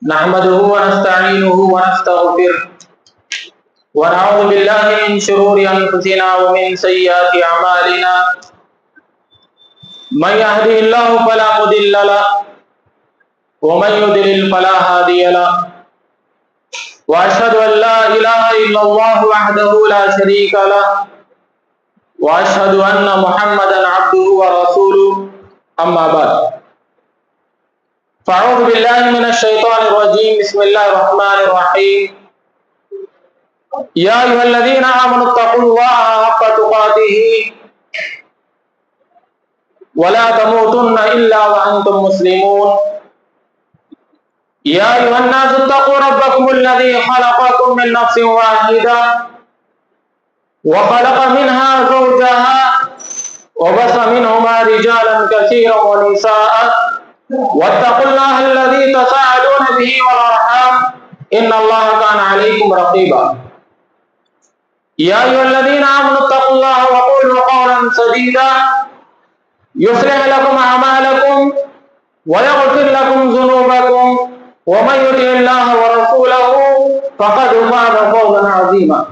نحمده ونستعينه ونستغفره ونعوذ بالله من شرور أنفسنا ومن سيئات أعمالنا من يهده الله فلا مضل له ومن يضلل فلا هادي له وأشهد أن لا إله إلا الله وحده لا شريك له وأشهد أن محمدا عبده ورسوله أما بعد فأعوذ بالله من الشيطان الرجيم بسم الله الرحمن الرحيم يا أيها الذين آمنوا اتقوا الله حق تقاته ولا تموتن إلا وأنتم مسلمون يا أيها الناس اتقوا ربكم الذي خلقكم من نفس واحدة وخلق منها زوجها وبث منهما رجالا كثيرا ونساء واتقوا الله الذي تساءلون به والأرحام إن الله كان عليكم رقيبا يا أيها الذين آمنوا اتقوا الله وقولوا قولا سديدا يصلح لكم أعمالكم ويغفر لكم ذنوبكم ومن يطع الله ورسوله فقد فاز فوزا عظيما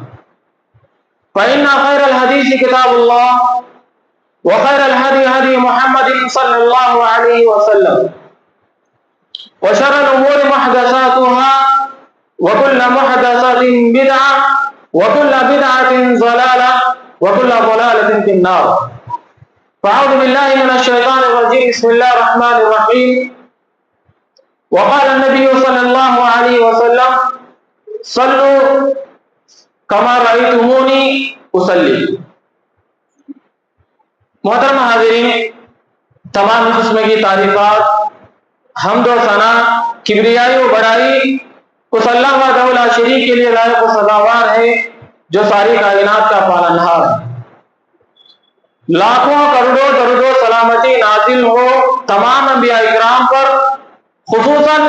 فإن خير الحديث كتاب الله وخير الهدي هدي محمد صلى الله عليه وسلم وشر الأمور محدثاتها وكل محدثة بدعة وكل بدعة ضلالة وكل ضلالة في النار فأعوذ بالله من الشيطان الرجيم بسم الله الرحمن الرحيم وقال النبي صلى الله عليه وسلم صلوا كما رأيتموني أصلي. محترم حاضرین، تمام قسم کی تعریفات، حمد و ثنا، کبریائی و بڑائی اس اللہ وحدہ لا شریک کے لیے لائق و سزاوار ہے جو ساری کائنات کا پالنہار ہے. لاکھوں کروڑوں درود و سلامتی نازل ہو تمام انبیاء اکرام پر، خصوصاً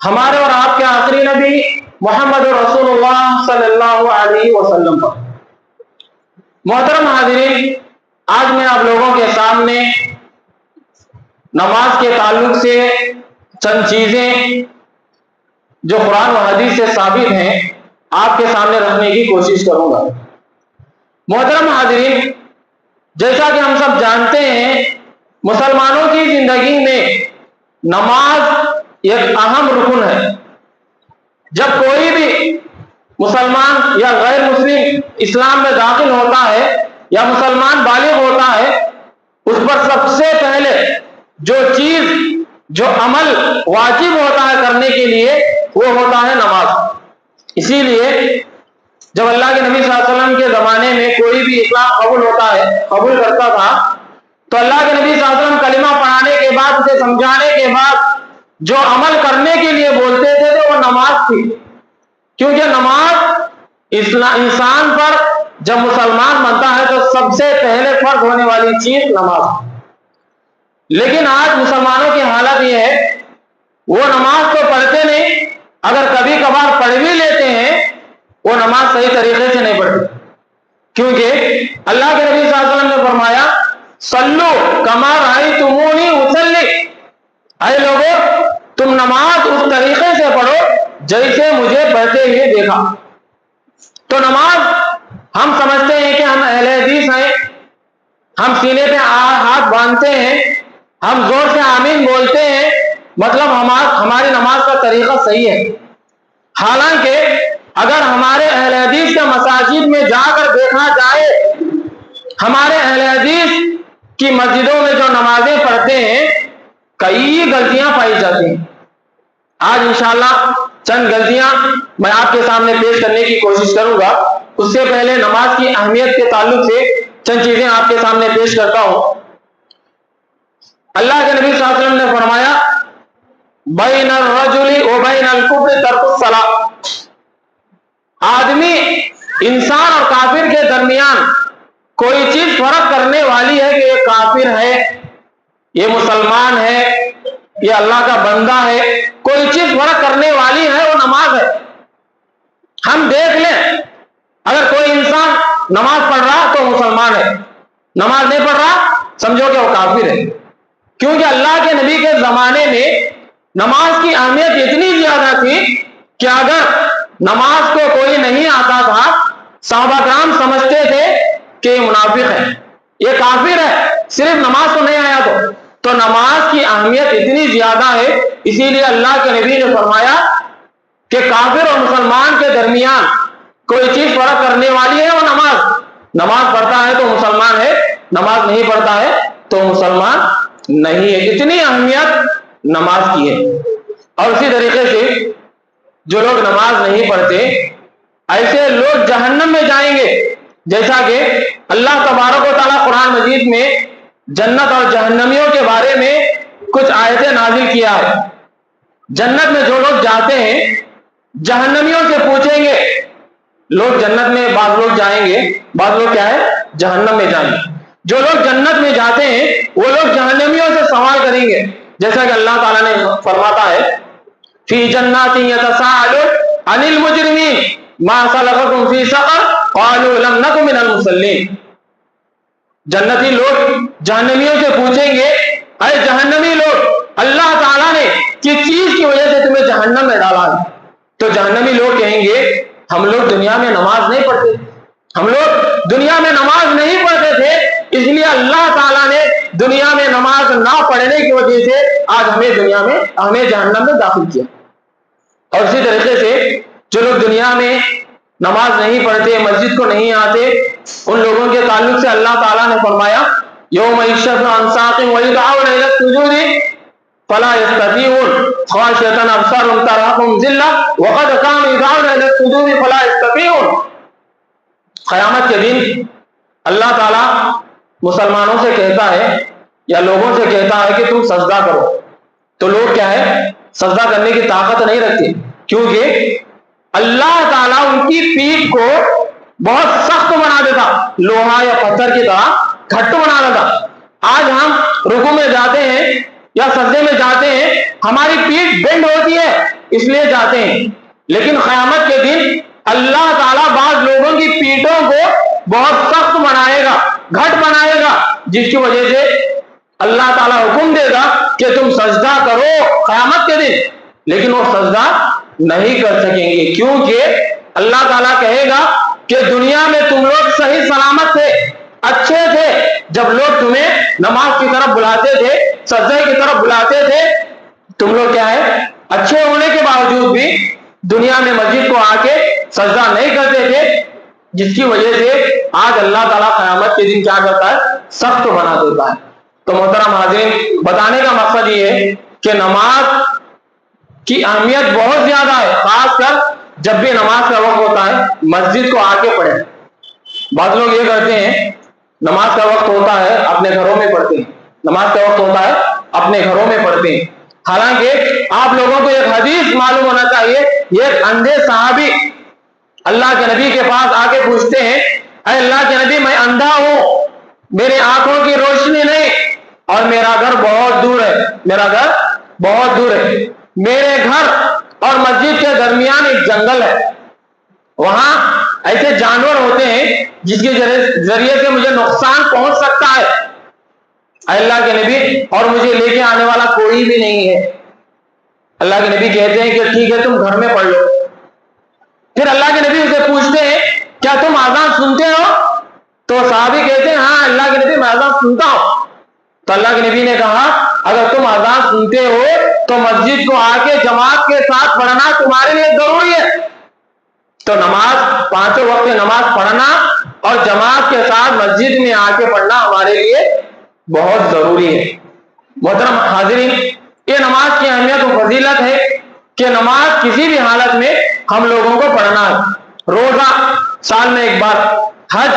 ہمارے اور آپ کے آخری نبی محمد رسول اللہ صلی اللہ علیہ وسلم پر. محترم حاضرین، آج میں آپ لوگوں کے سامنے نماز کے تعلق سے چند چیزیں جو قرآن و حدیث سے ثابت ہیں آپ کے سامنے رکھنے کی کوشش کروں گا. محترم حاضرین، جیسا کہ ہم سب جانتے ہیں مسلمانوں کی زندگی میں نماز ایک اہم رکن ہے. جب کوئی بھی مسلمان یا غیر مسلم اسلام میں داخل ہوتا ہے یا مسلمان بالغ ہوتا ہے، اس پر سب سے پہلے جو چیز، جو عمل واجب ہوتا ہے کرنے کے لیے وہ ہوتا ہے نماز. اسی لیے جب اللہ کے نبی صلی اللہ علیہ وسلم کے زمانے میں کوئی بھی اسلام قبول کرتا تھا تو اللہ کے نبی صلی اللہ علیہ وسلم کلمہ پڑھانے کے بعد، اسے سمجھانے کے بعد جو عمل کرنے کے لیے بولتے تھے وہ نماز تھی. کیونکہ نماز انسان پر جب مسلمان بنتا ہے تو سب سے پہلے فرض ہونے والی چیز نماز. لیکن آج مسلمانوں کی حالت یہ ہے وہ نماز تو پڑھتے نہیں، اگر کبھی کبھار پڑھ بھی لیتے ہیں وہ نماز صحیح طریقے سے نہیں پڑھتے. کیونکہ اللہ کے نبی صلی اللہ علیہ وسلم نے فرمایا صلو کما رأیتمونی اصلی، اے لوگوں تم نماز اس طریقے سے پڑھو جیسے مجھے پڑھتے ہوئے دیکھا. تو نماز ہم سمجھتے ہیں کہ ہم اہل حدیث ہیں، ہم سینے پہ ہاتھ باندھتے ہیں، ہم زور سے آمین بولتے ہیں، مطلب ہماری نماز کا طریقہ صحیح ہے. حالانکہ اگر ہمارے اہل حدیث کے مساجد میں جا کر دیکھا جائے، ہمارے اہل حدیث کی مسجدوں میں جو نمازیں پڑھتے ہیں کئی غلطیاں پائی جاتی ہیں. آج انشاءاللہ چند غلطیاں میں آپ کے سامنے پیش کرنے کی کوشش کروں گا. اس سے پہلے نماز کی اہمیت کے تعلق سے چند چیزیں آپ کے سامنے پیش کرتا ہوں. اللہ کے نبی صلی اللہ علیہ وسلم نے فرمایا بین الرجل و بین الکفر ترک الصلاۃ، آدمی، انسان اور کافر کے درمیان کوئی چیز فرق کرنے والی ہے کہ یہ کافر ہے، یہ مسلمان ہے، یہ اللہ کا بندہ ہے، کوئی چیز فرق کرنے والی ہے وہ نماز ہے. ہم دیکھ لیں اگر کوئی انسان نماز پڑھ رہا تو مسلمان ہے، نماز نہیں پڑھ رہا سمجھو کہ وہ کافر ہے. کیونکہ اللہ کے نبی کے زمانے میں نماز کی اہمیت اتنی زیادہ تھی کہ اگر نماز کو کوئی نہیں آتا تھا صحابہ کرام سمجھتے تھے کہ یہ منافق ہے، یہ کافر ہے، صرف نماز کو نہیں آیا تو نماز کی اہمیت اتنی زیادہ ہے، اسی لیے اللہ کے نبی نے فرمایا کہ کافر اور مسلمان کے درمیان کوئی چیز فرق کرنے والی ہے وہ نماز پڑھتا ہے تو مسلمان ہے، نماز نہیں پڑھتا ہے تو مسلمان نہیں ہے۔ اتنی اہمیت نماز کی ہے۔ اور اسی طریقے سے جو لوگ نماز نہیں پڑھتے ایسے لوگ جہنم میں جائیں گے، جیسا کہ اللہ تبارک و تعالیٰ قرآن مجید میں جنت اور جہنمیوں کے بارے میں کچھ آیتیں نازل کیا ہے۔ جنت میں جو لوگ جاتے ہیں جہنمیوں سے پوچھیں گے، لوگ جنت میں بعض لوگ جائیں گے، بعض لوگ کیا ہے جہنم میں جائیں گے۔ جو لوگ جنت میں جاتے ہیں وہ لوگ جہنمیوں سے سوال کریں گے، جیسا کہ اللہ تعالیٰ نے فرماتا ہے فی جنات یتساءلون عن المجرمین ما سلککم فی سقر قالوا لم نک من المصلین۔ جنتی لوگ جہنمیوں سے پوچھیں گے اے جہنمی لوگ اللہ تعالیٰ نے کس چیز کی وجہ سے تمہیں جہنم میں ڈالا ہے؟ تو جہنمی لوگ کہیں گے ہم لوگ دنیا میں نماز نہیں پڑھتے، ہم لوگ دنیا میں نماز نہیں پڑھتے تھے، اس لیے اللہ تعالیٰ نے دنیا میں نماز نہ پڑھنے کی وجہ سے آج ہمیں جہنم میں داخل کیا۔ اور اسی طریقے سے جو لوگ دنیا میں نماز نہیں پڑھتے، مسجد کو نہیں آتے، ان لوگوں کے تعلق سے اللہ تعالیٰ نے فرمایا یوم یکشف عن ساق ویدعون الی السجود فلا یستطیعون خاشعۃ ابصارهم ترهقهم ذلہ وقد كانوا يدعون الى السجود فلا يستطيعون۔ قیامت کے دن اللہ تعالیٰ مسلمانوں سے کہتا ہے یا لوگوں سے کہتا ہے کہ تم سجدہ کرو، تو لوگ کیا ہے سجدہ کرنے کی طاقت نہیں رکھتے، کیونکہ اللہ تعالیٰ ان کی پیٹھ کو بہت سخت بنا دیتا، لوہا یا پتھر کی طرح گھٹ بنا دیتا۔ آج ہم رکوع میں جاتے ہیں یا سجدے میں جاتے ہیں، ہماری پیٹھ بینڈ ہوتی ہے اس لیے جاتے ہیں، لیکن قیامت کے دن اللہ تعالیٰ بعض لوگوں کی پیٹھوں کو بہت سخت بنائے گا، گھٹ بنائے گا، جس کی وجہ سے اللہ تعالیٰ حکم دے گا کہ تم سجدہ کرو قیامت کے دن، لیکن وہ سجدہ نہیں کر سکیں گے، کیونکہ اللہ تعالیٰ کہے گا کہ دنیا میں تم لوگ صحیح سلامت تھے، اچھے تھے، جب لوگ تمہیں نماز کی طرف بلاتے تھے، سجدے کی طرف بلاتے تھے، تم لوگ کیا ہے اچھے ہونے کے باوجود بھی دنیا میں مسجد کو آ کے سجدہ نہیں کرتے تھے، جس کی وجہ سے آج اللہ تعالیٰ قیامت کے دن کیا کرتا ہے سخت بنا دیتا ہے۔ تو محترم حاضرین، بتانے کا مقصد یہ ہے کہ نماز کی اہمیت بہت زیادہ ہے، خاص کر جب بھی نماز کا وقت ہوتا ہے مسجد کو آ کے پڑھیں۔ بعض لوگ یہ کرتے ہیں نماز کا وقت ہوتا ہے اپنے گھروں میں پڑھتے ہیں، نماز کا وقت ہوتا ہے اپنے گھروں میں پڑھتے ہیں، حالانکہ آپ لوگوں کو ایک حدیث معلوم ہونا چاہیے۔ یہ ایک اندھے صحابی اللہ کے نبی کے پاس آ کے پوچھتے ہیں اے اللہ کے نبی میں اندھا ہوں، میرے آنکھوں کی روشنی نہیں اور میرا گھر بہت دور ہے، میرا گھر بہت دور ہے، میرے گھر اور مسجد کے درمیان ایک جنگل ہے، وہاں ایسے جانور ہوتے ہیں جس کے ذریعے سے مجھے نقصان پہنچ سکتا ہے اے اللہ کے نبی، اور مجھے لے کے آنے والا کوئی بھی نہیں ہے۔ اللہ کے نبی کہتے ہیں کہ ٹھیک ہے تم گھر میں پڑھ لو۔ پھر اللہ کے نبی اسے پوچھتے ہیں کیا تم اذان سنتے ہو؟ تو صحابی کہتے ہیں ہاں اللہ کے نبی میں اذان سنتا ہوں۔ تو اللہ کے نبی نے کہا اگر تم اذان سنتے ہو تو مسجد کو آ کے جماعت کے ساتھ پڑھنا تمہارے لیے ضروری ہے۔ تو نماز پانچوں وقت نماز پڑھنا اور جماعت کے ساتھ مسجد میں آ کے پڑھنا ہمارے لیے بہت ضروری ہے۔ محترم حاضرین، یہ نماز کی اہمیت و فضیلت ہے کہ نماز کسی بھی حالت میں ہم لوگوں کو پڑھنا ہے۔ روزہ سال میں ایک بار، حج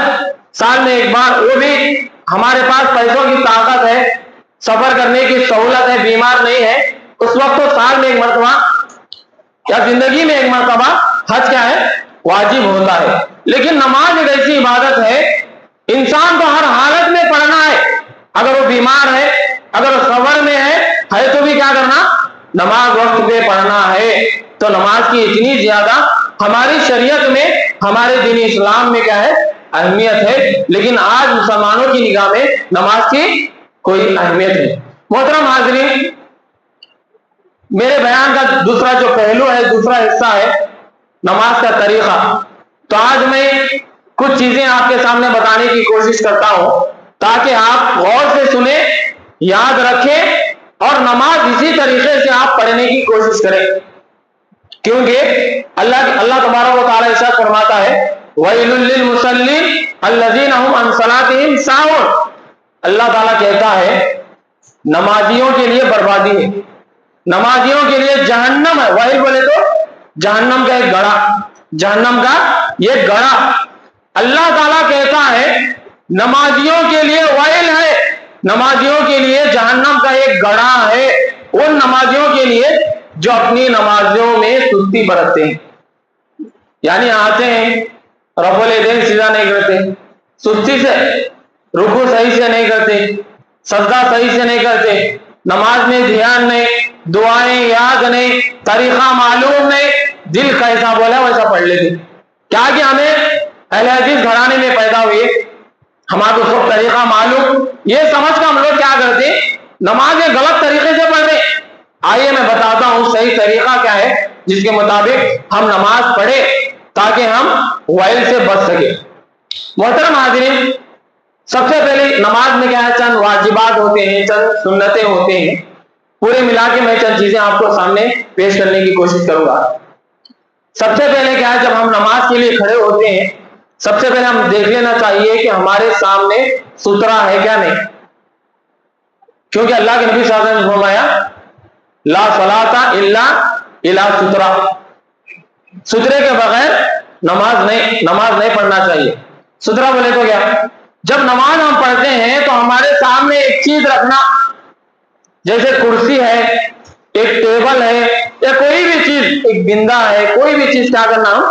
سال میں ایک بار، وہ بھی ہمارے پاس پیسوں کی طاقت ہے، سفر کرنے کی سہولت ہے، بیمار نہیں ہے، اس وقت تو سال میں ایک مرتبہ یا زندگی میں ایک مرتبہ حج کیا ہے واجب ہوتا ہے۔ لیکن نماز ایک ایسی عبادت ہے انسان کو ہر حالت میں پڑھنا ہے، اگر وہ بیمار ہے، اگر وہ سفر میں ہے تو بھی کیا کرنا نماز وقت پہ پڑھنا ہے۔ تو نماز کی اتنی زیادہ ہماری شریعت میں، ہمارے دین اسلام میں کیا ہے اہمیت ہے، لیکن آج مسلمانوں کی نگاہ میں نماز کی کوئی اہمیت نہیں۔ محترم حاضرین، میرے بیان کا دوسرا جو پہلو ہے، دوسرا حصہ ہے نماز کا طریقہ. تو آج میں کچھ چیزیں آپ کے سامنے بتانے کی کوشش کرتا ہوں تاکہ آپ غور سے سنیں، یاد رکھیں اور نماز اسی طریقے سے آپ پڑھنے کی کوشش کریں. کیونکہ اللہ تبارک و تعالیٰ ارشاد فرماتا ہے وَيْلٌ لِّلْمُصَلِّينَ الَّذِينَ هُمْ عَنْ صَلَاتِهِمْ سَاهُونَ. اللہ تعالیٰ کہتا ہے نمازیوں کے لیے بربادی ہے، نمازیوں کے لیے جہنم ہے. وائل بولے تو جہنم کا ایک گڑھا، جہنم کا یہ گڑھا. اللہ تعالیٰ کہتا ہے نمازیوں کے لیے وائل ہے، نمازیوں کے لیے جہنم کا ایک گڑھا ہے. ان نمازیوں کے لیے جو اپنی نمازوں میں سستی برتتے ہیں، یعنی آتے ہیں رفع الیدین سیدھا نہیں کرتے، سستی سے رکوع صحیح سے نہیں کرتے، سجدہ صحیح سے نہیں کرتے، نماز میں دھیان نہیں، دعائیں یاد نہیں، طریقہ معلوم نہیں، دل کیسا بولا ویسا پڑھ لیتے. کیا کہ ہمیں اہل حدیث گھرانے میں پیدا ہوئے، ہمارا سب طریقہ معلوم، یہ سمجھ کر ہم لوگ کیا کرتے ہیں نماز غلط طریقے سے پڑھ رہے. آئیے میں بتاتا ہوں صحیح طریقہ کیا ہے جس کے مطابق ہم نماز پڑھے تاکہ ہم وائل سے بچ سکے. محترم حاضرین، سب سے پہلے نماز میں کیا ہے چند واجبات ہوتے ہیں، چند سنتیں ہوتے ہیں. پورے ملا کے میں چند چیزیں آپ کو سامنے پیش کرنے کی کوشش کروں گا. سب سے پہلے کیا ہے جب ہم نماز کے لیے کھڑے ہوتے ہیں سب سے پہلے ہم دیکھ لینا چاہیے کہ ہمارے سامنے سترا ہے کیا نہیں. کیونکہ اللہ کے نبی صلی اللہ علیہ وسلم نے فرمایا لا صلاۃ الا الی سترا، سترے کے بغیر نماز نہیں پڑھنا چاہیے. سترا بولے تو کیا، جب نماز ہم پڑھتے ہیں تو ہمارے سامنے ایک چیز رکھنا، جیسے کرسی ہے، ایک ٹیبل ہے، یا کوئی بھی چیز، ایک بندہ ہے، کوئی بھی چیز کیا کرنا ہم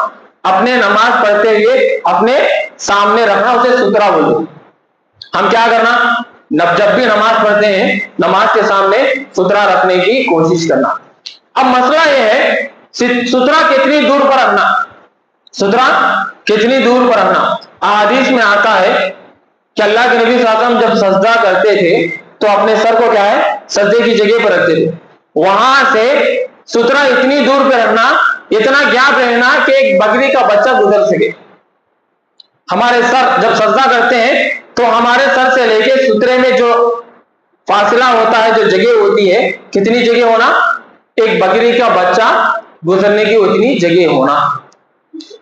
اپنے نماز پڑھتے ہوئے اپنے سامنے رکھنا، اسے سترا بولتے. ہم کیا کرنا جب بھی نماز پڑھتے ہیں نماز کے سامنے سترا رکھنے کی کوشش کرنا. اب مسئلہ یہ ہے سترا کتنی دور پر رکھنا، سترا کتنی دور پر رکھنا. احادیث میں آتا ہے کہ اللہ کے نبی صلی اللہ علیہ وسلم جب سجدہ کرتے تھے تو اپنے سر کو کیا ہے سجدے کی جگہ پر رکھتے تھے. وہاں سے سترا اتنی دور پہ رکھنا، اتنا گیپ رہنا کہ ایک بکری کا بچہ گزر سکے. ہمارے سر جب سجدہ کرتے ہیں تو ہمارے سر سے لے کے سترے میں جو فاصلہ ہوتا ہے، جو جگہ ہوتی ہے، کتنی جگہ ہونا، ایک بکری کا بچہ گزرنے کی اتنی جگہ ہونا.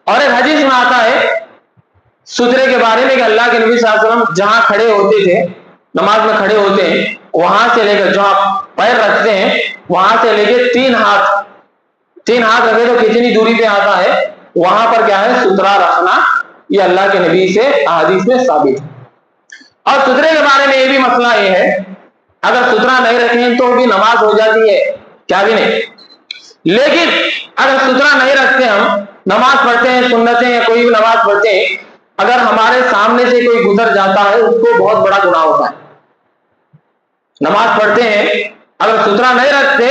اور ایک حدیث میں آتا ہے سترے کے بارے میں کہ اللہ کے نبی صلی اللہ علیہ وسلم جہاں کھڑے ہوتے تھے، نماز میں کھڑے ہوتے ہیں، وہاں سے لے کر جہاں پیر رکھتے ہیں وہاں سے لے کے تین ہاتھ رکھے تو کتنی دوری پہ آتا ہے، وہاں پر کیا ہے سترا رکھنا. یہ اللہ کے نبی سے احادیث میں ثابت ہے. اور سترے کے بارے میں یہ بھی مسئلہ یہ ہے اگر سترا نہیں رکھیں تو بھی نماز ہو جاتی ہے، کیا بھی نہیں. لیکن اگر سترا نہیں رکھتے، ہم نماز پڑھتے ہیں سنتیں یا کوئی بھی نماز پڑھتے ہیں، اگر ہمارے سامنے سے کوئی گزر جاتا ہے اس کو بہت بڑا گناہ ہوتا ہے. نماز پڑھتے ہیں اگر سترا نہیں رکھتے،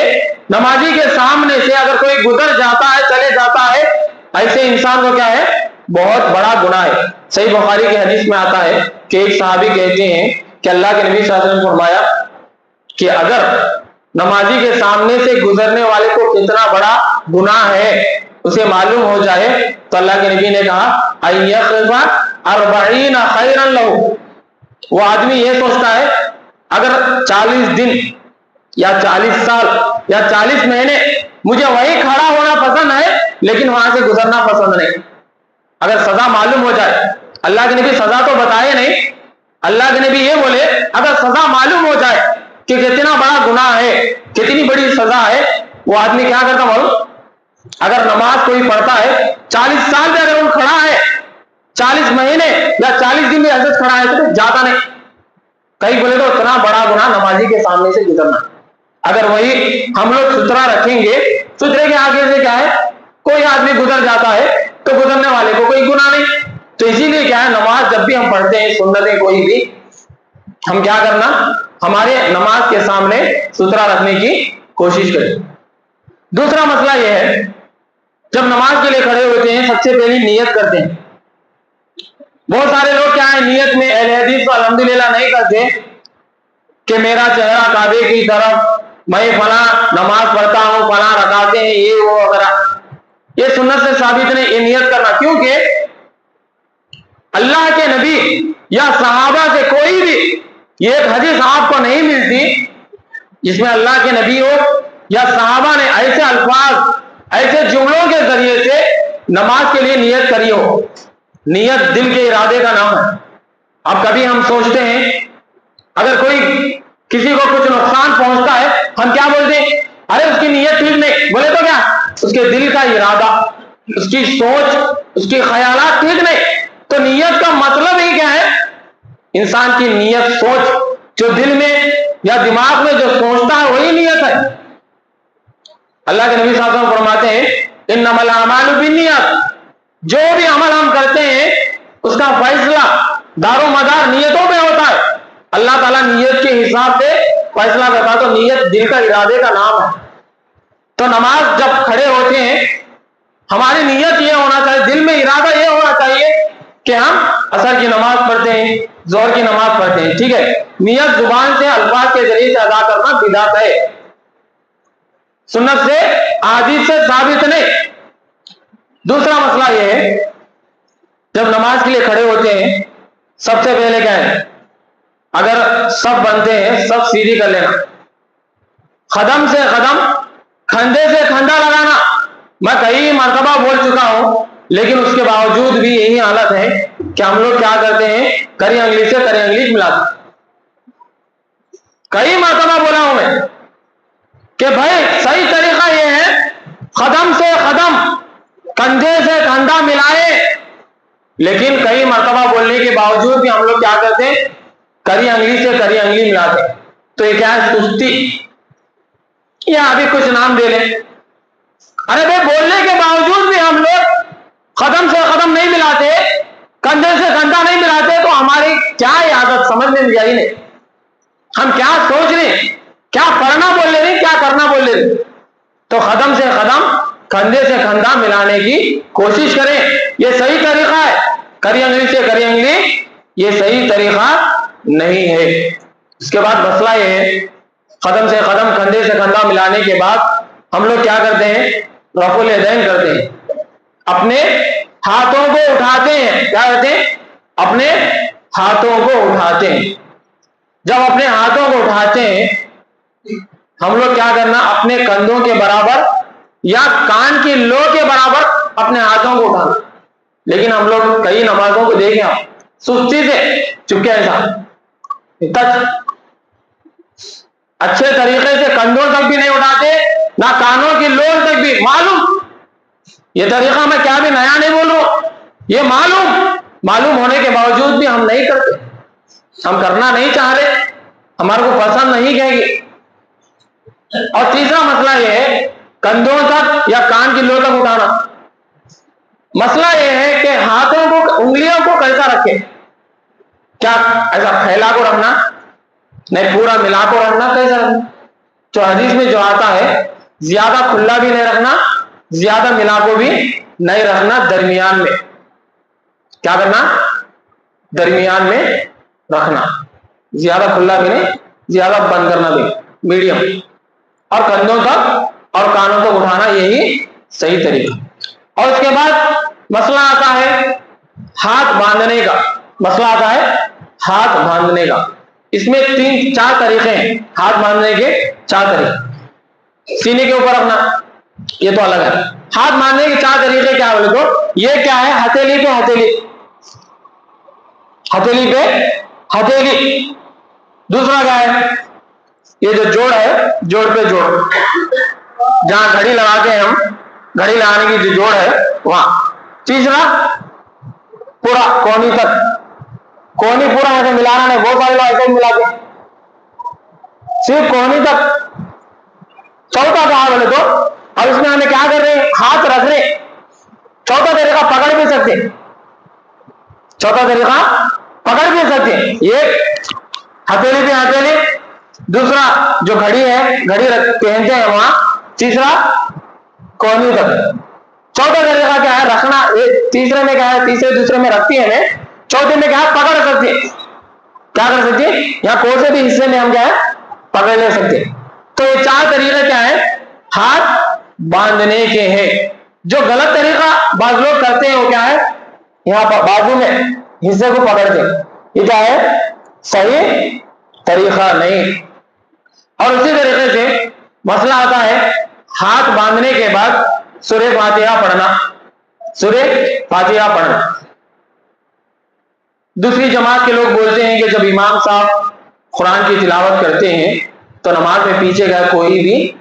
نمازی کے سامنے سے اگر کوئی گزر جاتا ہے، چلے جاتا ہے، ایسے انسان کو کیا ہے بہت بڑا گناہ ہے. صحیح بخاری کی حدیث میں آتا ہے کہ ایک صحابی کہتے ہیں کہ اللہ کے نبی صلی اللہ علیہ وسلم نے فرمایا کہ اگر نمازی کے سامنے سے گزرنے والے کو کتنا بڑا گناہ ہے اسے معلوم ہو جائے تو اللہ کے نبی نے کہا اَيَّخْفَ 40 خَيْرًا لَهُ. وہ آدمی یہ سوچتا ہے اگر 40 دن یا 40 سال یا 40 مہینے مجھے وہی کھڑا ہونا پسند ہے لیکن وہاں سے گزرنا پسند نہیں. اگر سزا معلوم ہو جائے، اللہ کے نبی سزا تو بتائے نہیں، اللہ کے نبی یہ بولے اگر سزا معلوم ہو جائے کہ کتنا بڑا گناہ ہے، کتنی بڑی سزا ہے، وہ آدمی کیا کرتا معلوم، اگر نماز کوئی پڑھتا ہے 40 سال پہ اگر وہ کھڑا ہے، 40 مہینے یا 40 دن میں حضرت کھڑا ہے تو جاتا نہیں. کئی بولے تو اتنا بڑا گناہ نمازی کے سامنے سے گزرنا. اگر وہی ہم لوگ سترا رکھیں گے، سترے کے آگے سے کیا ہے کوئی آدمی گزر جاتا ہے تو گزرنے والے کو کوئی گناہ نہیں. تو اسی لیے کیا ہے نماز جب بھی ہم پڑھتے ہیں سنتیں کوئی بھی، ہم کیا کرنا ہمارے نماز کے سامنے سترا رکھنے کی کوشش کریں. دوسرا مسئلہ یہ ہے جب نماز کے لیے کھڑے ہوتے ہیں سب سے پہلی نیت کرتے ہیں. بہت سارے لوگ کیا ہے نیت میں اہل حدیث کو الحمدللہ نہیں کرتے، کہ میرا چہرہ کعبے کی طرف، میں فلاں نماز پڑھتا ہوں، فلاں رکعتیں ہیں، یہ وہ وغیرہ، یہ سنت سے ثابت نہیں. یہ نیت کرنا، کیونکہ اللہ کے نبی یا صحابہ سے کوئی بھی یہ ایک حدیث آپ کو نہیں ملتی جس میں اللہ کے نبی ہو یا صحابہ نے ایسے الفاظ، ایسے جملوں کے ذریعے سے نماز کے لیے نیت کری ہو. نیت دل کے ارادے کا نام ہے. اب کبھی ہم سوچتے ہیں اگر کوئی کسی کو کچھ نقصان پہنچتا ہے، ہم کیا بولتے ہیں؟ ارے اس کی نیت ٹھیک نہیں. بولے تو کیا؟ اس کے دل کا ارادہ، اس کی سوچ، اس کی خیالات ٹھیک نہیں. تو نیت کا مطلب ہی کیا ہے؟ انسان کی نیت، سوچ، جو دل میں یا دماغ میں جو سوچتا ہے وہی نیت ہے. اللہ کے نبی صلی اللہ علیہ وسلم فرماتے ہیں انما الاعمال بالنیات، جو بھی عمل ہم کرتے ہیں اس کا فیصلہ دار و مدار نیتوں پہ ہوتا ہے. اللہ تعالیٰ نیت کے حساب سے فیصلہ کرتا ہے. تو نیت دل کا ارادے کا نام ہے. تو نماز جب کھڑے ہوتے ہیں ہماری نیت یہ ہونا چاہیے، دل میں ارادہ یہ ہونا چاہیے کہ ہم عصر کی نماز پڑھتے ہیں، ظہر کی نماز پڑھتے ہیں. ٹھیک ہے، نیت زبان سے الفاظ کے ذریعے سے ادا کرنا بدعت ہے، سنت سے احادیث سے ثابت نہیں. دوسرا مسئلہ یہ ہے جب نماز کے لیے کھڑے ہوتے ہیں سب سے پہلے کیا ہے؟ اگر سب بنتے ہیں سب سیدھی کر لینا، قدم سے قدم، کھندے سے کھندا لگانا. میں کئی مرتبہ بول چکا ہوں لیکن اس کے باوجود بھی یہی حالت ہے کہ ہم لوگ کیا کرتے ہیں؟ کری انگلی سے کری انگلی ملاتے. کئی مرتبہ بولا ہوں میں کہ بھائی صحیح طریقہ یہ ہے قدم سے قدم، کندھے سے کندھا ملائے. لیکن کئی مرتبہ بولنے کے باوجود بھی ہم لوگ کیا کرتے ہیں؟ کری انگلی سے کری انگلی ملاتے. تو یہ کیا ہے؟ سستی. یا ابھی کچھ نام دے لیں. ارے بھائی بولنے کے باوجود بھی ہم لوگ قدم سے قدم نہیں ملاتے، کندھے سے کندھا نہیں ملاتے، تو ہماری کیا عادت سمجھ میں نہیں آئی نہیں. ہم کیا سوچ رہے ہیں؟ کیا پڑھنا بول رہے ہیں؟ کیا کرنا بول رہے ہیں؟ تو قدم سے قدم، کندھے سے کندھا ملانے کی کوشش کریں. یہ صحیح طریقہ ہے. کری انگلی سے کری انگلی یہ صحیح طریقہ نہیں ہے. اس کے بعد مسئلہ یہ ہے قدم سے قدم، کندھے سے کندھا ملانے کے بعد ہم لوگ کیا کرتے ہیں؟ رفع الیدین کرتے ہیں، اپنے ہاتھوں کو اٹھاتے ہیں. کیا کرتے ہیں؟ اپنے ہاتھوں کو اٹھاتے ہیں. جب اپنے ہاتھوں کو اٹھاتے ہیں ہم لوگ کیا کرنا؟ اپنے کندھوں کے برابر یا کان کی لو کے برابر اپنے ہاتھوں کو اٹھانا. لیکن ہم لوگ کئی نمازوں کو دیکھیں آپ سستی سے چپکے ایسا اچھے طریقے سے کندھوں تک بھی نہیں اٹھاتے، نہ کانوں کی لو تک بھی. معلوم یہ طریقہ میں کیا بھی نیا نہیں بول رہا ہوں، یہ معلوم ہونے کے باوجود بھی ہم نہیں کرتے. ہم کرنا نہیں چاہ رہے، ہمارے کو پسند نہیں کہے گی. اور تیسرا مسئلہ یہ ہے کندھوں تک یا کان کی لو تک اٹھانا. مسئلہ یہ ہے کہ ہاتھوں کو، انگلیوں کو کیسا رکھے؟ کیا ایسا پھیلا کو رکھنا؟ نہیں، پورا ملا کو رکھنا. کیسا رکھنا؟ تو حدیث میں جو آتا ہے زیادہ کھلا بھی نہیں رکھنا، زیادہ ملا کو بھی نہیں رکھنا، درمیان میں. کیا کرنا؟ درمیان میں رکھنا. زیادہ کھلا بھی نہیں، زیادہ بند کرنا بھی، میڈیم. اور کندھوں تک اور کانوں تک اٹھانا، یہی صحیح طریقہ. اور اس کے بعد مسئلہ آتا ہے ہاتھ باندھنے کا. مسئلہ آتا ہے ہاتھ باندھنے کا. اس میں 3-4 طریقے ہیں ہاتھ باندھنے کے. 4 طریقے. سینے کے اوپر رکھنا یہ تو الگ ہے. ہاتھ باندھنے کے 4 طریقے کیا بولے تو یہ کیا ہے؟ ہتھیلی پہ ہتھیلی، ہتھیلی پہ ہتھیلی. دوسرا کیا ہے؟ یہ جو جوڑ ہے، جوڑ پہ جوڑ، جہاں گھڑی لگاتے ہیں ہم، گھڑی لگانے کی جو جوڑ ہے وہاں. تیسرا پورا کونی تک، کونی پورا ایسے ملانا نہیں. بہت سارے لوگ ایسے ملاتے ہیں صرف کونی تک. چوتھا کہا بولے تو اب اس میں ہمیں کیا کر رہے ہیں؟ ہاتھ رکھ رہے. چوتھا طریقہ پکڑ بھی سکتے، چوتھا طریقہ پکڑ بھی سکتے. ایک ہتھیلی پہ ہتھیلی، دوسرا جو گھڑی ہے گھڑی پہنتے ہیں وہاں، تیسرا کونی تک. چوتھا طریقہ کیا ہے؟ رکھنا. تیسرے میں کیا ہے؟ تیسرے دوسرے میں رکھتی ہے، چوتھے میں کیا ہے؟ پکڑ سکتی ہے. کیا کر سکتے ہیں؟ یا کوئی سے بھی حصے میں ہم کیا ہے پکڑ لے سکتے ہیں. تو یہ 4 طریقے کیا ہے ہاتھ باندھنے کے ہیں. جو غلط طریقہ بعض لوگ کرتے ہیں وہ کیا ہے یہاں پر بازو میں حصے کو پکڑتے ہیں, یہ کیا ہے صحیح طریقہ نہیں. اور اسی طریقے سے مسئلہ آتا ہے ہاتھ باندھنے کے بعد سورہ فاتحہ پڑھنا. سورہ فاتحہ پڑھنا دوسری جماعت کے لوگ بولتے ہیں کہ جب امام صاحب قرآن کی تلاوت کرتے ہیں تو نماز میں پیچھے کا کوئی بھی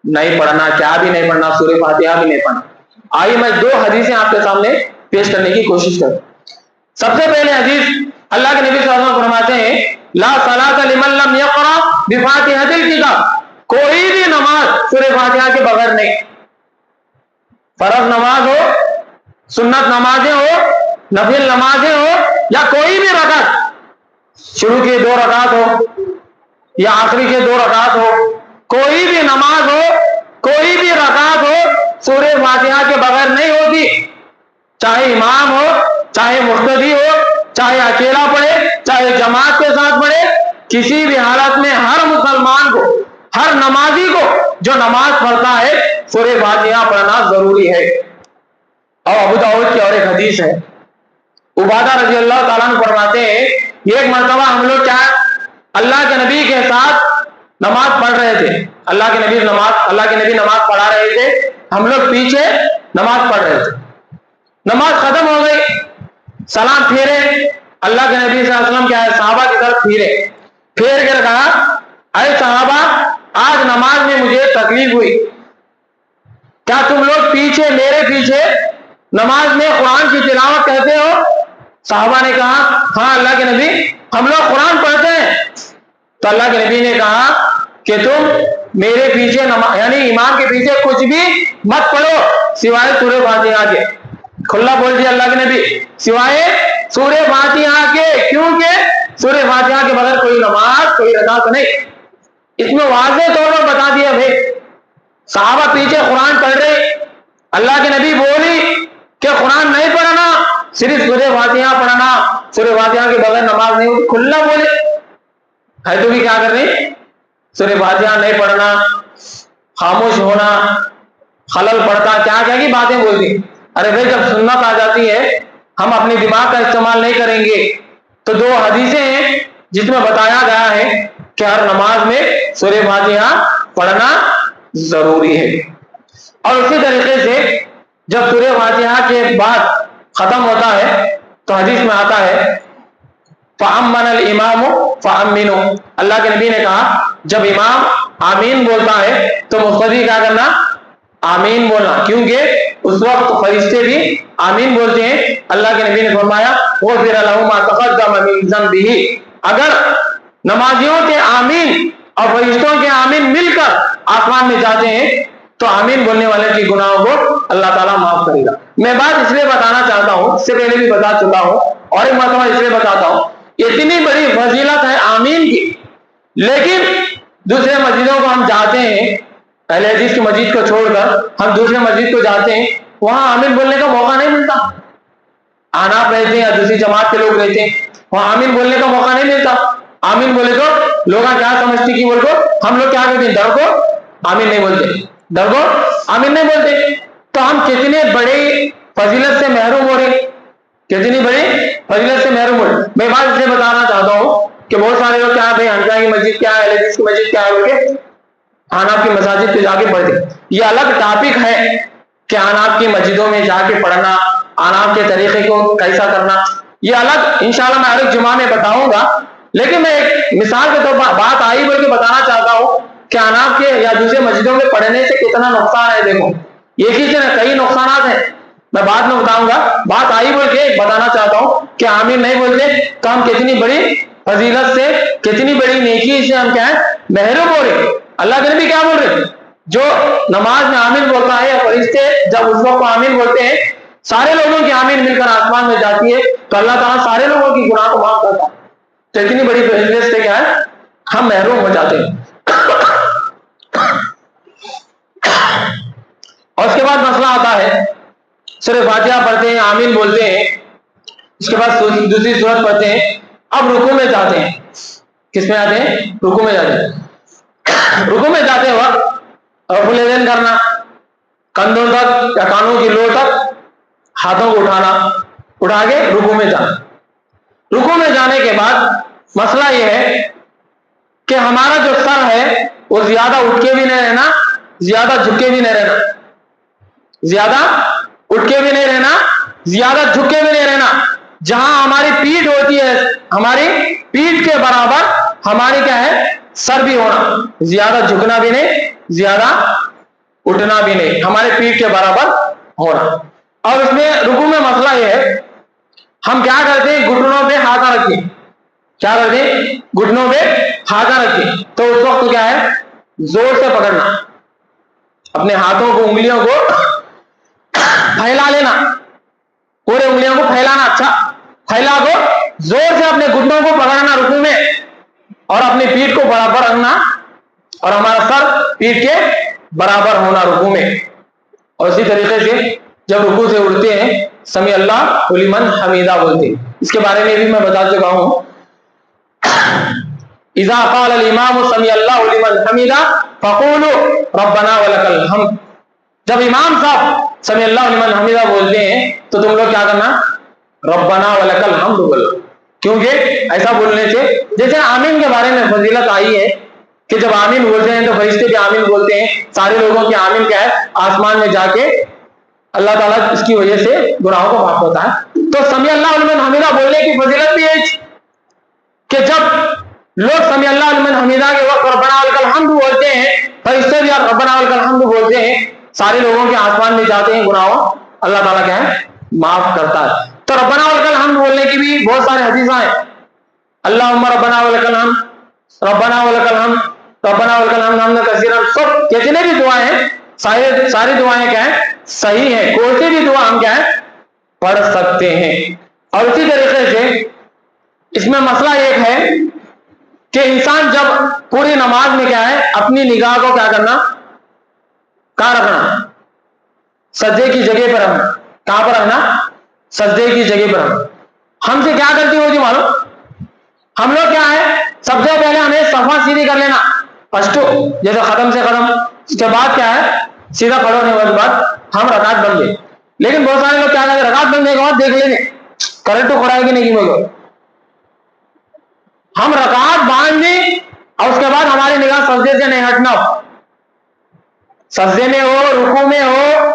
نہیں پڑھنا, کیا بھی نہیں پڑھنا, سورہ فاتحہ بھی نہیں پڑھنا. آئیے میں 2 حدیثیں آپ کے سامنے پیش کرنے کی کوشش کروں. سب سے پہلے حدیث اللہ کے نبی صلی اللہ علیہ وسلم فرماتے ہیں لا صلاۃ لمن لم یقرأ بفاتحۃ الکتاب, کوئی بھی نماز سورہ فاتحہ کے بغیر نہیں. فرض نماز ہو, سنت نمازیں ہو, نفل نمازیں ہو, یا کوئی بھی رکعت شروع کے 2 رکعت ہو یا آخری کے 2 رکعت ہو, کوئی بھی نماز ہو, کوئی بھی رکعت ہو, سورہ فاتحہ کے بغیر نہیں ہوتی. چاہے امام ہو, چاہے مقتدی ہو, چاہے اکیلا پڑھے, چاہے جماعت کے ساتھ پڑھے, کسی بھی حالت میں ہر مسلمان کو, ہر نمازی کو جو نماز پڑھتا ہے سورہ فاتحہ پڑھنا ضروری ہے. اور ابو داؤد کی اور ایک حدیث ہے, عبادہ رضی اللہ تعالیٰ عنہ فرماتے ہیں ایک مرتبہ ہم لوگ کیا اللہ کے نبی کے ساتھ نماز پڑھ رہے تھے. اللہ کے نبی نماز پڑھا رہے تھے, ہم لوگ پیچھے نماز پڑھ رہے تھے. نماز ختم ہو گئی, سلام پھیرے, اللہ کے نبی صلی اللہ علیہ وسلم کیا ہے صحابہ کی طرف پھیر کر کہا اے صحابہ آج نماز میں مجھے تکلیف ہوئی, کیا تم لوگ پیچھے میرے پیچھے نماز میں قرآن کی تلاوت کرتے ہو؟ صحابہ نے کہا ہاں اللہ کے نبی ہم لوگ قرآن پڑھتے ہیں. تو اللہ کے نبی نے کہا کہ تم میرے پیچھے یعنی امام کے پیچھے کچھ بھی مت پڑھو سوائے سورہ فاتحہ کے. کھلا بول دیا اللہ کے نبی سوائے سورہ فاتحہ کے, کیونکہ سورہ فاتحہ کے بغیر کوئی نماز کوئی رکعت نہیں. اس میں واضح طور پر بتا دیا بھائی صحابہ پیچھے قرآن پڑھ رہے, اللہ کے نبی بولی کہ قرآن نہیں پڑھنا, صرف سورہ فاتحہ پڑھنا, سورہ فاتحہ کے بغیر نماز نہیں ہوتی. کھلا بولے ہے تو بھی کیا کر رہے سورہ فاتحہ نہیں پڑھنا, خاموش ہونا, خلل پڑتا, کیا کیا کی باتیں بولتی. ارے بھائی جب سنت آ جاتی ہے ہم اپنی دماغ کا استعمال نہیں کریں گے. تو 2 حدیثیں ہیں جس میں بتایا گیا ہے کہ ہر نماز میں سورہ فاتحہ پڑھنا ضروری ہے. اور اسی طریقے سے جب سورہ فاتحہ کے بعد ختم ہوتا ہے تو حدیث میں آتا ہے فَأَمَّنَ الْإِمَامُ فَأَمِّنُوا, اللہ کے نبی نے کہا جب امام آمین بولتا ہے تو مقتدی کیا کرنا آمین بولنا, کیونکہ اس وقت فرشتے بھی آمین بولتے ہیں. اللہ کے نبی نے فرمایا غُفِرَ لَهُ مَا تَقَدَّمَ مِن ذَنبِهِ, اگر نمازیوں کے آمین اور فرشتوں کے آمین مل کر آسمان میں جاتے ہیں تو آمین بولنے والے کی گناہوں کو اللہ تعالیٰ معاف کرے گا. میں بات اس لیے بتانا چاہتا ہوں, اس سے پہلے بھی بتا چکا ہوں اور ایک مرتبہ اس لیے بتاتا ہوں, اتنی بڑی فضیلت ہے آمین کی, لیکن دوسرے مسجدوں کو ہم جاتے ہیں, اہل حدیث کی مسجد کو چھوڑ کر ہم دوسرے مسجد کو جاتے ہیں, وہاں آمین بولنے کا موقع نہیں ملتا. آناف رہتے ہیں یا دوسری جماعت کے لوگ رہتے ہیں, وہاں آمین بولنے کا موقع نہیں ملتا. آمین بولے تو لوگ کیا سمجھتے کہ بول کو ہم لوگ کیا کرتے ہیں, ڈر کو آمین نہیں بولتے, ڈر کو آمین نہیں بولتے. تو ہم کتنے بڑے فضیلت سے محروم ہو رہے, کتنی بڑی فضیلت سے محروم ہو رہے. میں بات اس لیے بتانا چاہتا ہوں کہ بہت سارے لوگ کیا بھائی حنفیہ کی مسجد کیا ہے, اہل حدیث کی مسجد کیا ہے بول کے آناف کی مساجد پہ جا کے پڑھتے. یہ الگ ٹاپک ہے کہ آناف کی مسجدوں میں جا کے پڑھنا, آناف کے طریقے کو کیسا کرنا, یہ الگ انشاءاللہ میں ہر ایک جمعہ میں بتاؤں گا. لیکن میں ایک مثال کے طور پر بات آئی بول کے بتانا چاہتا ہوں کہ آناف کے یا دوسرے مسجدوں میں پڑھنے سے کتنا نقصان ہے. دیکھو ایک ہی سے کئی نقصانات ہیں, میں بعد میں بتاؤں گا. بات آئی بول کے بتانا چاہتا ہوں کہ آمین نہیں بولتے تو ہم کتنی بڑی فضیلت سے, کتنی بڑی نیکی سے ہم کیا ہے محروم ہو رہے. اللہ کے نبی کیا بول رہے, جو نماز میں آمین بولتا ہے یا فرشتے جب اس وقت آمین بولتے ہیں سارے لوگوں کی آمین مل کر آسمان میں جاتی ہے تو اللہ تعالیٰ سارے لوگوں کی گناہ کو معاف کرتا ہے. تو اتنی بڑی فضیلت سے کیا ہے ہم محروم ہو جاتے ہیں. اور اس کے بعد مسئلہ آتا ہے سورہ فاتحہ پڑھتے ہیں, آمین بولتے ہیں, اس کے بعد دوسری سورت پڑھتے ہیں, اب رکوع میں جاتے ہیں، کس میں جاتے ہیں؟ رکوع میں جاتے ہیں۔ رکوع میں جاتے وقت رفع الیدین کرنا، کندھوں تک یا کانوں کی لو تک ہاتھوں کو اٹھانا، اٹھا کے رکوع میں جانا۔ رکوع میں جانے کے بعد مسئلہ یہ ہے کہ ہمارا جو سر ہے وہ زیادہ اٹھ کے بھی نہیں رہنا، زیادہ جھک کے بھی نہیں رہنا، زیادہ اٹھ کے بھی نہیں رہنا، زیادہ جھک کے بھی نہیں رہنا۔ جہاں ہماری پیٹھ ہوتی ہے، ہماری پیٹھ کے برابر ہماری کیا ہے؟ سر بھی ہونا، زیادہ جھکنا بھی نہیں، زیادہ اٹھنا بھی نہیں، ہمارے پیٹھ کے برابر ہونا۔ اور اس میں رکوع میں مسئلہ یہ ہے، ہم کیا کرتے ہیں؟ گھٹنوں پہ ہاتھ رکھتے ہیں، کیا کرتے ہیں؟ گھٹنوں پہ ہاتھ رکھتے ہیں، تو اس وقت کیا ہے؟ زور سے پکڑنا، اپنے ہاتھوں کو، انگلیوں کو پھیلا لینا، پورے انگلیوں کو پھیلانا، اچھا پھیلا کو زور سے اپنے گھٹنوں کو پکڑنا رکوع میں، اور اپنی پیٹھ کو برابر رکھنا، اور ہمارا سر پیٹھ کے برابر ہونا رکوع میں۔ اور اسی طریقے سے جب رکوع سے اٹھتے ہیں سمیع اللہ لمن حمیدہ بولتے ہیں۔ اس کے بارے میں بھی میں بتا چکا ہوں، اذا قال الامام سمیع اللہ لمن حمیدہ فقولوا ربنا ولک الحمد۔ جب امام صاحب سمیع اللہ لمن حمیدہ بولتے ہیں تو تم لوگ کیا کرنا؟ ربنا ولک الحمد بولو، کیونکہ ایسا بولنے سے، جیسے آمین کے بارے میں فضیلت آئی ہے کہ جب آمین بولتے ہیں تو فرشتے بھی آمین بولتے ہیں، سارے لوگوں کی آمین کیا ہے؟ آسمان میں جا کے اللہ تعالیٰ اس کی وجہ سے گناہوں کو معاف ہوتا ہے۔ تو سمیع اللہ لمن حمیدہ بولنے کی فضیلت بھی ہے کہ جب لوگ سمیع اللہ لمن حمیدہ کے وقت ربنا ولک الحمد بولتے ہیں، فرشتے بھی ربنا ولک الحمد بولتے ہیں، سارے لوگوں کے آسمان میں جاتے ہیں گناہوں، اللہ تعالیٰ کیا ہے؟ معاف کرتا ہے۔ تو ربنا ولک الحمد بولنے کی بھی بہت سارے حدیثاں ہیں، اللہم ربنا ولک الحمد، ربنا ولک الحمد، ربنا ولک الحمد حمدا کثیرا، سب کتنے بھی دعائیں ہیں، ساری دعائیں کیا ہیں؟ صحیح ہے، کوئی سی بھی دعا ہم کیا ہے؟ پڑھ سکتے ہیں۔ اور اسی طریقے سے اس میں مسئلہ ایک ہے کہ انسان جب پوری نماز میں کیا ہے؟ اپنی نگاہ کو کیا کرنا؟ کہاں رکھنا؟ سجدے کی جگہ پر رکھنا۔ کہاں پر رکھنا؟ سجدے کی جگہ پر رکھنا۔ ہم سے کیا کرتی ہوگی معلوم؟ ہم لوگ کیا ہے؟ سب سے پہلے ہمیں صفحہ سیدھی کر لینا، پشتو جیسے ختم سے ختم، اس کے بعد کیا ہے؟ سیدھا کھڑے ہونے کے بعد ہم رکعت بن گئے۔ لیکن بہت سارے لوگ کیا کرتے ہیں؟ رکعت بننے کے بعد دیکھ لیں گے کرنٹ تو کھڑا ہے کہ نہیں کی بولو، ہم رکعت باندھ دی اور اس کے بعد ہماری نگاہ سجدے سے نہیں ہٹنا ہو، سجدے میں ہو، رکوع میں ہو،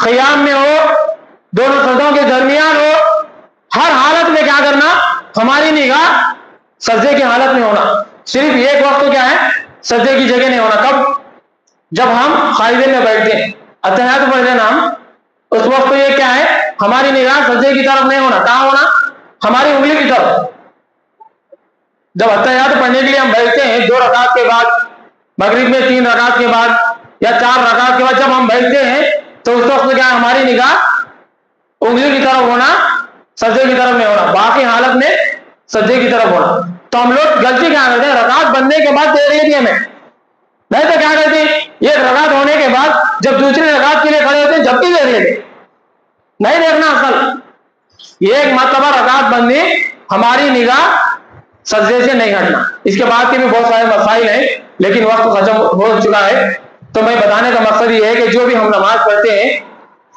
قیام میں ہو، دونوں سجدوں کے درمیان ہو، ہر حالت میں کیا کرنا؟ ہماری نگاہ سجدے کی حالت میں ہونا۔ صرف ایک وقت کیا ہے؟ سجدے کی جگہ نہیں ہونا، کب؟ جب ہم قاعدے میں بیٹھتے ہیں، اتحیات پڑھتے ہیں ہم، اس وقت یہ کیا ہے؟ ہماری نگاہ سجدے کی طرف نہیں ہونا، کہاں ہونا؟ ہماری انگلی کی طرف۔ جب اتحیات پڑھنے کے لیے ہم بیٹھتے ہیں 2 رکعت کے بعد، مغرب میں 3 رکعت کے بعد یا 4 رکعت کے بعد جب ہم بیٹھتے ہیں تو اس وقت کیا ہے؟ ہماری نگاہ انگلی کی طرف ہونا، سجدے کی طرف نہیں ہونا، باقی حالت میں سجدے کی طرف ہونا۔ تو ہم لوگ غلطی کیا کرتے ہیں؟ رکعت بننے کے بعد دیکھ لیتی ہمیں، نہیں تو کیا کرتے ہیں؟ ایک رکعت ہونے کے بعد جب دوسری رکعت کے لیے کھڑے ہوتے ہیں جب بھی دیکھ لیتے، نہیں دیکھنا اصل ایک مرتبہ رکعت بندی، ہماری نگاہ سجدے سے نہیں ہٹنا۔ اس کے بعد کے بھی بہت سارے مسائل ہیں لیکن وقت ختم ہو چکا ہے، تو میں بتانے کا مقصد یہ ہے کہ جو بھی ہم نماز پڑھتے ہیں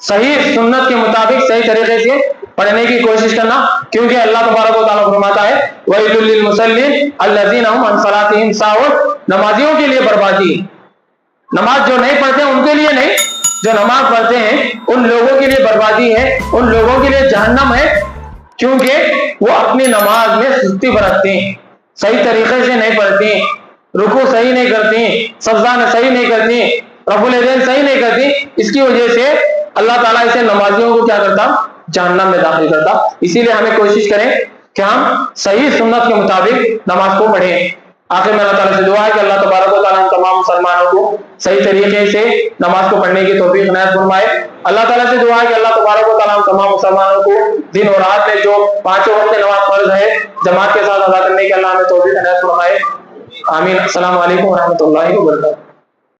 صحیح سنت کے مطابق صحیح طریقے سے پڑھنے کی کوشش کرنا، کیونکہ اللہ تبارک و تعالیٰ فرماتا ہے وَيْلٌ لِّلْمُصَلِّينَ الَّذِينَ هُمْ عَنْ صَلَاتِهِمْ سَاهُونَ، نمازیوں کے لیے بربادی ہے۔ نماز جو نہیں پڑھتے ہیں ان کے لیے نہیں، جو نماز پڑھتے ہیں ان لوگوں کے لیے بربادی ہے، ان لوگوں کے لیے جہنم ہے، کیونکہ وہ اپنی نماز میں سستی برتتے ہیں، صحیح طریقے سے نہیں پڑھتے ہیں، رکوع صحیح نہیں کرتے ہیں، سجدہ صحیح نہیں کرتے ہیں، رفع الیدین صحیح نہیں کرتے، اس کی وجہ سے اللہ تعالیٰ اسے نمازیوں کو کیا کرتا؟ جہنم میں داخل کرتا۔ اسی لیے ہمیں کوشش کریں کہ ہم صحیح سنت کے مطابق نماز کو پڑھیں۔ آخر میں اللہ تعالیٰ سے دعا ہے کہ اللہ تبارک و تعالیٰ ہم تمام مسلمانوں کو صحیح طریقے سے نماز کو پڑھنے کی توفیق عنایت فرمائے۔ اللہ تعالیٰ سے دعا ہے کہ اللہ تبارک و تعالیٰ ہم تمام مسلمانوں کو دن اور رات میں جو 5 وقت نماز فرض ہے جماعت کے ساتھ ادا کرنے کی اللہ ہمیں توفیق عنایت فرمائے۔ آمین۔ السلام علیکم ورحمۃ اللہ وبرکاتہ۔